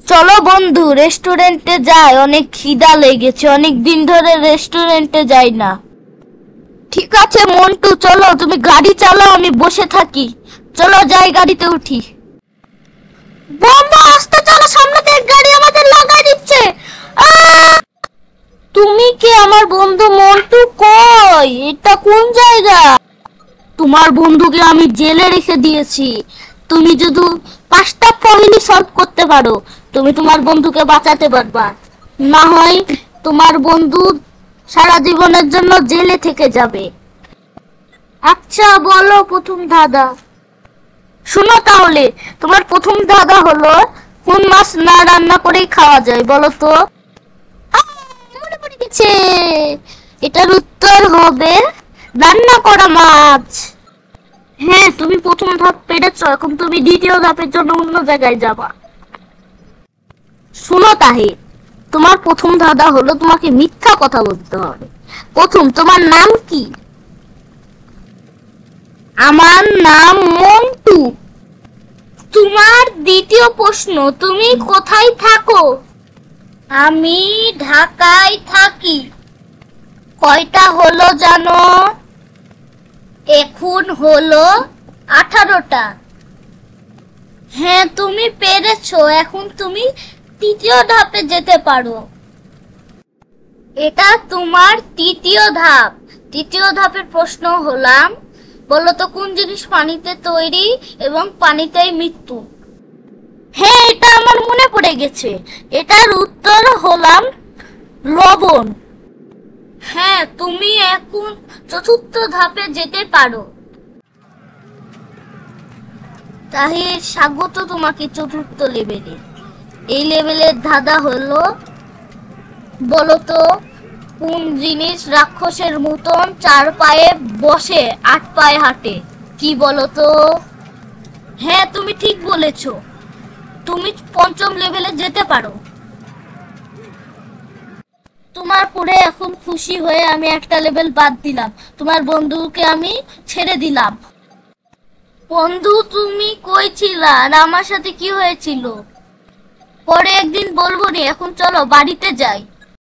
চলো বন্ধু, রেস্টুরেন্টে যাই, অনেক খিদা লেগেছে, অনেক দিন ধরে রেস্টুরেন্টে যাই না। ঠিক আছে মন্টু, চলো, তুমি গাড়ি চালাও, আমি বসে থাকি। চলো যাই, গাড়িতে উঠি। বন্ধু আস্তে চলো, সামনে থেকে গাড়ি আমাদের লাগাই দিচ্ছে। তুমি কি? আমার বন্ধু মন্টু কই? এটা কোন জায়গা? তোমার বন্ধুকে আমি জেলে রেখে দিয়েছি। তুমি যদি 5টা পহেলি সলভ করতে পারো, তুমি তোমার বন্ধুকে বাঁচাতে পারবা। না হয় তোমার বন্ধু সারা জীবনের জন্য জেলে থেকে যাবে। আচ্ছা বলো প্রথম ধাঁধা। শুনো তাহলে, তোমার প্রথম ধাঁধা হলো, কোন মাছ না রান্না করেই খাওয়া যায়, বলো তো? মনে পড়ে গেছে, এটার উত্তর হবে রান্না করা মাছ। হ্যাঁ, তুমি প্রথম ধাপ পেরেছো, এখন তুমি দ্বিতীয় ধাপের জন্য অন্য জায়গায় যাবা। শুনো তাহে, তোমার প্রথম ধাঁধা হলো, তোমাকে মিথ্যা কথা বলতে হবে। প্রথম, তোমার নাম কি? আমার নাম মন্টু। তোমার দ্বিতীয় প্রশ্ন, তুমি কোথায় থাকো? আমি ঢাকায় থাকি। কয়টা হলো জানো? এখন হলো 18টা। হ্যাঁ, তুমি পেরেছো, এখন তুমি তৃতীয় ধাপে যেতে পারো। এটা তোমার তৃতীয় ধাপ। তৃতীয় ধাপের প্রশ্ন হলাম, বলো তো কোন জিনিস পানিতে তৈরি এবং পানিতেই মৃত্যু? হ্যাঁ, এটা আমার মনে পড়ে গেছে, এটার উত্তর হলাম লবণ। হ্যাঁ, তুমি এখন চতুর্থ ধাপে যেতে পারো। তাহলে স্বাগত তোমাকে চতুর্থ লেভেলে। এই লেভেলের ধাঁধা হলো, বলো তো কোন জিনিস রাক্ষসের মতন 4 পায়ে বসে 8 পায়ে হাঁটে? কি বলো তো? হ্যাঁ, তুমি ঠিক বলেছো, তুমি পঞ্চম লেভেলে যেতে পারো। তোমার পরে এখন খুশি হয়ে আমি একটা লেভেল বাদ দিলাম, তোমার বন্ধুকে আমি ছেড়ে দিলাম। বন্ধু তুমি কই ছিলা আর আমার সাথে কি হয়েছিল? পরে একদিন বলবো নি, এখন চলো বাড়িতে যাই।